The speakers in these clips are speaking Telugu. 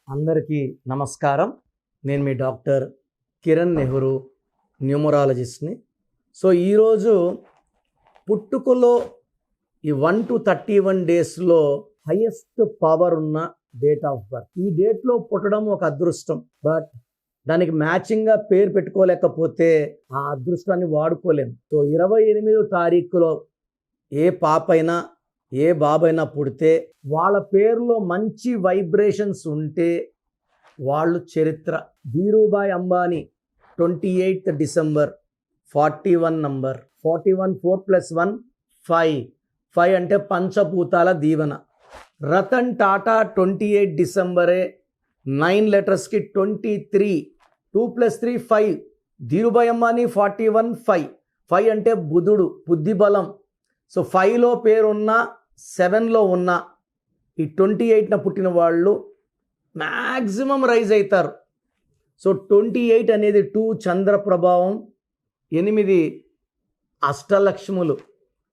అందరికీ నమస్కారం. నేను మీ డాక్టర్ కిరణ్ నెహ్రూ, న్యూమరాలజిస్ట్ని. సో ఈరోజు పుట్టుకలో ఈ 1 to 31 డేస్లో హైయెస్ట్ పవర్ ఉన్న డేట్ ఆఫ్ బర్త్. ఈ డేట్లో పుట్టడం ఒక అదృష్టం, బట్ దానికి మ్యాచింగ్గా పేరు పెట్టుకోలేకపోతే ఆ అదృష్టాన్ని వాడుకోలేము. సో 28వ తారీఖులో ఏ పాపైనా ఏ బాబైనా పుడితే వాళ్ళ పేరులో మంచి వైబ్రేషన్స్ ఉంటే వాళ్ళు చరిత్ర. Dhirubhai Ambani 28th December 41 number. 41 4+1 5. 5 అంటే పంచభూతాల దీవెన. Ratan Tata 28 December 9 letters 23. 2+3 5. ధీరుభాయ్ అంబానీ 41 5. 5 అంటే బుధుడు, బుద్ధి బలం. సో 5లో పేరున్న 7లో ఉన్న ఈ 28న పుట్టిన వాళ్ళు మ్యాక్సిమం రైజ్ అవుతారు. సో 28 అనేది 2 చంద్ర ప్రభావం, 8 అష్టలక్ష్ములు.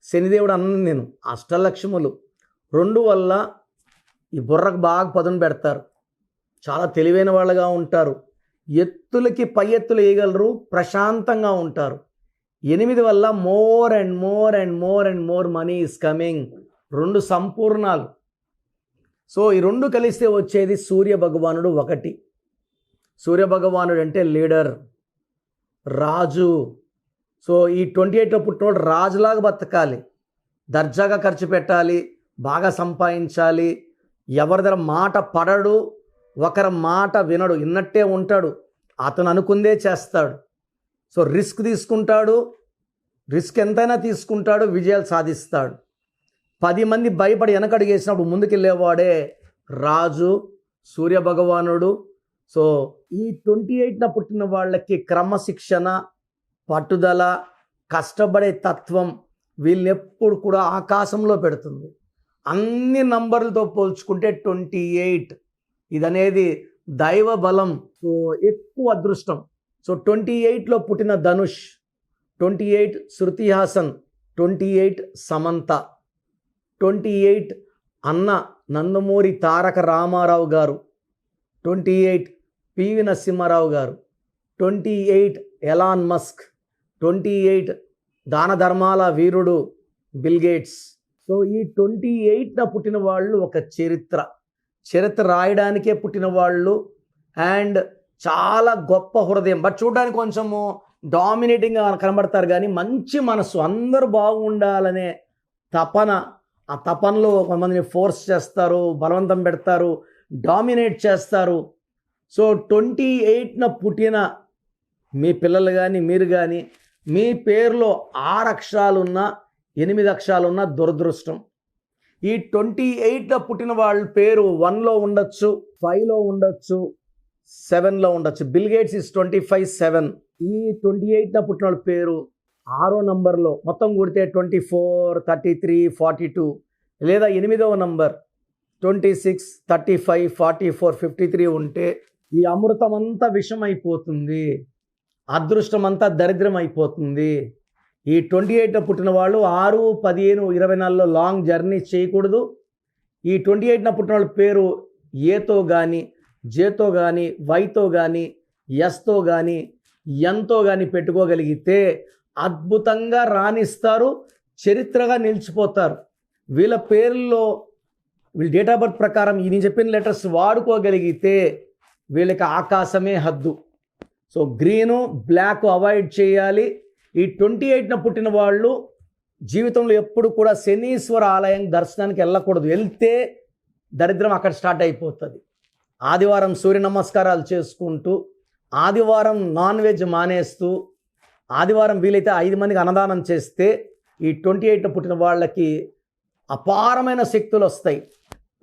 శనిదేవుడు అన్నది నేను అష్టలక్ష్ములు 2 వల్ల ఈ బుర్రకు బాగా పదును పెడతారు, చాలా తెలివైన వాళ్ళగా ఉంటారు, ఎత్తులకి పై ఎత్తులు వేయగలరు, ప్రశాంతంగా ఉంటారు. 8 వల్ల more and more and more and more money is coming. 2 సంపూర్ణాలు. సో ఈ 2 కలిస్తే వచ్చేది సూర్య భగవానుడు 1. సూర్య భగవానుడు అంటే లీడర్, రాజు. సో ఈ 28లో పుట్టినోడు రాజులాగా బతకాలి, దర్జాగా ఖర్చు పెట్టాలి, బాగా సంపాదించాలి, ఎవరి దగ్గర మాట పడడు, ఒకరి మాట వినడు, విన్నట్టే ఉంటాడు, అతను అనుకుందే చేస్తాడు. సో రిస్క్ తీసుకుంటాడు, రిస్క్ ఎంతైనా తీసుకుంటాడు, విజయాలు సాధిస్తాడు. 10 మంది భయపడి వెనకడుగేసినప్పుడు ముందుకెళ్ళేవాడే రాజు, సూర్యభగవానుడు. సో ఈ 28న పుట్టిన వాళ్ళకి క్రమశిక్షణ, పట్టుదల, కష్టపడే తత్వం వీళ్ళని ఎప్పుడు కూడా ఆకాశంలో పెడుతుంది. అన్ని నంబర్లతో పోల్చుకుంటే 28 ఇదనేది దైవ బలం. సో ఎక్కువ అదృష్టం. సో 28లో పుట్టిన ధనుష్, 28 శృతి హాసన్, 28 సమంత, 28 అన్న నందమూరి తారక రామారావు గారు, 28 పివి నరసింహారావు గారు, 28 ఎలాన్ మస్క్, 28 దాన ధర్మాల వీరుడు బిల్ గేట్స్. సో ఈ 28న పుట్టిన వాళ్ళు ఒక చరిత్ర రాయడానికే పుట్టిన వాళ్ళు. అండ్ చాలా గొప్ప హృదయం, బట్ చూడడానికి కొంచెము డామినేటింగ్గా కనబడతారు, కానీ మంచి మనసు, అందరూ బాగుండాలనే తపన. ఆ తపనలో కొంతమందిని ఫోర్స్ చేస్తారు, బలవంతం పెడతారు, డామినేట్ చేస్తారు. సో 28న పుట్టిన మీ పిల్లలు కానీ మీరు కానీ మీ పేరులో 6 అక్షరాలున్నా 8 అక్షరాలున్నా దురదృష్టం. ఈ 28లో పుట్టిన వాళ్ళ పేరు 1లో ఉండొచ్చు, 5లో ఉండొచ్చు, 7లో ఉండొచ్చు. Bill gates is 25-7. ఈ 28న పుట్టిన వాళ్ళ పేరు 6వ నంబర్లో మొత్తం కూడితే 24, 33, 42, లేదా 8వ నంబర్ 26, 35, 44, 53 ఉంటే ఈ అమృతం అంతా విషం అయిపోతుంది, అదృష్టం అంతా దరిద్రం అయిపోతుంది. ఈ 28లో పుట్టిన వాళ్ళు 6, 15, 24లో లాంగ్ జర్నీ చేయకూడదు. ఈ 28న పుట్టిన వాళ్ళ పేరు ఏతో కానీ, జేతో కానీ, వైతో కానీ, ఎస్తో కానీ, ఎంతో కానీ పెట్టుకోగలిగితే అద్భుతంగా రాణిస్తారు, చరిత్రగా నిలిచిపోతారు. వీళ్ళ పేర్లలో వీళ్ళ డేట్ ఆఫ్ బర్త్ ప్రకారం ఈ నేను చెప్పిన లెటర్స్ వాడుకోగలిగితే వీళ్ళకి ఆకాశమే హద్దు. సో గ్రీను, బ్లాక్ అవాయిడ్ చేయాలి. ఈ 28న పుట్టిన వాళ్ళు జీవితంలో ఎప్పుడు కూడా శనీశ్వర ఆలయం దర్శనానికి వెళ్ళకూడదు. వెళ్తే దరిద్రం అక్కడ స్టార్ట్ అయిపోతుంది. ఆదివారం సూర్య నమస్కారాలు చేసుకుంటూ, ఆదివారం నాన్ వెజ్ మానేస్తూ, ఆదివారం వీలైతే 5 మందికి అన్నదానం చేస్తే ఈ 28లో పుట్టిన వాళ్ళకి అపారమైన శక్తులు వస్తాయి.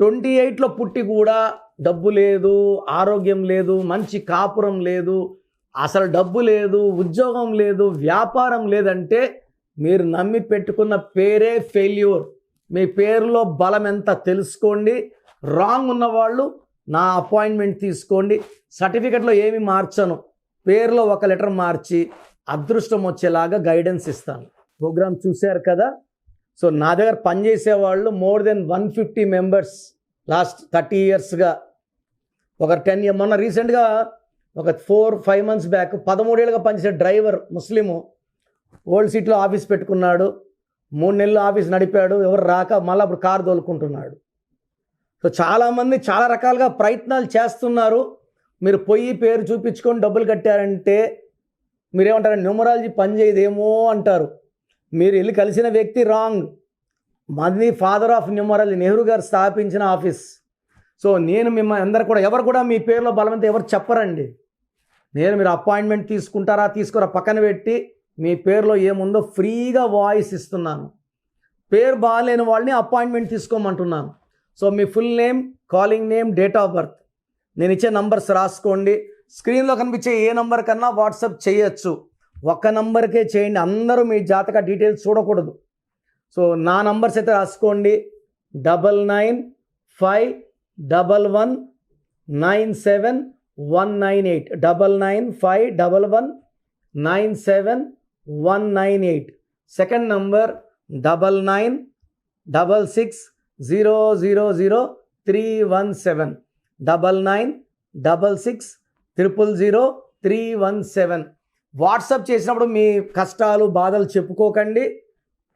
28లో పుట్టి కూడా డబ్బు లేదు, ఆరోగ్యం లేదు, మంచి కాపురం లేదు, అసలు డబ్బు లేదు, ఉద్యోగం లేదు, వ్యాపారం లేదంటే మీరు నమ్మి పెట్టుకున్న పేరే ఫెయిల్యూర్. మీ పేరులో బలం ఎంత తెలుసుకోండి. రాంగ్ ఉన్నవాళ్ళు నా అపాయింట్మెంట్ తీసుకోండి. సర్టిఫికెట్లో ఏమి మార్చను, పేరులో ఒక లెటర్ మార్చి అదృష్టం వచ్చేలాగా గైడెన్స్ ఇస్తాను. ప్రోగ్రామ్ చూశారు కదా. సో నా దగ్గర పనిచేసే వాళ్ళు మోర్ దెన్ 150 మెంబర్స్ లాస్ట్ 30 yearsగా ఒక 10 ఇయర్ మొన్న రీసెంట్గా ఒక 4-5 months బ్యాక్ 13 ఏళ్ళుగా పనిచేసే డ్రైవర్ ముస్లిము ఓల్డ్ సిటీలో ఆఫీస్ పెట్టుకున్నాడు, 3 నెలలు ఆఫీస్ నడిపాడు, ఎవరు రాక మళ్ళీ అప్పుడు కారు తోలుకుంటున్నాడు. సో చాలామంది చాలా రకాలుగా ప్రయత్నాలు చేస్తున్నారు. మీరు పొయ్యి పేరు చూపించుకొని డబ్బులు కట్టారంటే మీరేమంటారు, న్యూమరాలజీ పనిచేయదేమో అంటారు. మీరు వెళ్ళి కలిసిన వ్యక్తి రాంగ్. మాది ఫాదర్ ఆఫ్ న్యూమరాలజీ నెహ్రూ గారు స్థాపించిన ఆఫీస్. సో నేను మిమ్మల్ని అందరు కూడా ఎవరు కూడా మీ పేరులో బలవంతం ఎవరు చెప్పరండి. మీరు అపాయింట్మెంట్ తీసుకుంటారా తీసుకోరా పక్కన పెట్టి మీ పేరులో ఏముందో ఫ్రీగా వాయిస్ ఇస్తున్నాను. పేరు బాగాలేని వాళ్ళని అపాయింట్మెంట్ తీసుకోమంటున్నాను. సో మీ full name, calling name, date of birth, నేను ఇచ్చే నంబర్స్ రాసుకోండి. స్క్రీన్లో కనిపించే ఏ నంబర్ కన్నా వాట్సాప్ చేయొచ్చు. ఒక్క నంబర్కే చేయండి, అందరూ మీ జాతక డీటెయిల్స్ చూడకూడదు. సో నా నంబర్స్ అయితే రాసుకోండి. 9951197198 9951197198. Second number 9966000317 9966000317. వాట్సాప్ చేసినప్పుడు మీ కష్టాలు బాధలు చెప్పుకోకండి.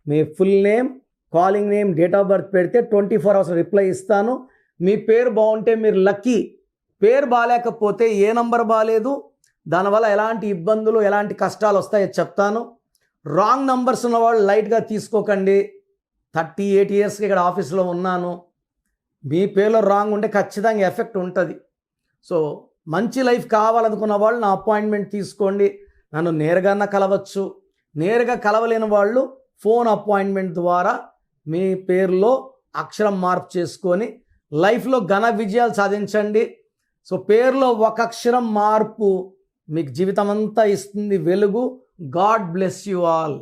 మీ full name, calling name, date of birth పెడితే 24 hours రిప్లై ఇస్తాను. మీ పేరు బాగుంటే మీరు లక్కీ. పేరు బాగాలేకపోతే ఏ నంబర్ బాగాలేదు, దానివల్ల ఎలాంటి ఇబ్బందులు ఎలాంటి కష్టాలు వస్తాయో చెప్తాను. రాంగ్ నంబర్స్ ఉన్నవాళ్ళు లైట్గా తీసుకోకండి. 38 yearsకి ఇక్కడ ఆఫీస్లో ఉన్నాను. మీ పేరులో రాంగ్ ఉంటే ఖచ్చితంగా ఎఫెక్ట్ ఉంటుంది. సో మంచి లైఫ్ కావాలనుకున్న వాళ్ళు నా అపాయింట్మెంట్ తీసుకోండి. నన్ను నేరుగా కలవచ్చు. నేరుగా కలవలేని వాళ్ళు ఫోన్ అపాయింట్మెంట్ ద్వారా మీ పేరులో అక్షరం మార్పు చేసుకొని లైఫ్లో ఘన విజయాలు సాధించండి. సో పేరులో ఒక అక్షరం మార్పు మీకు జీవితం అంతా ఇస్తుంది వెలుగు. God bless you all.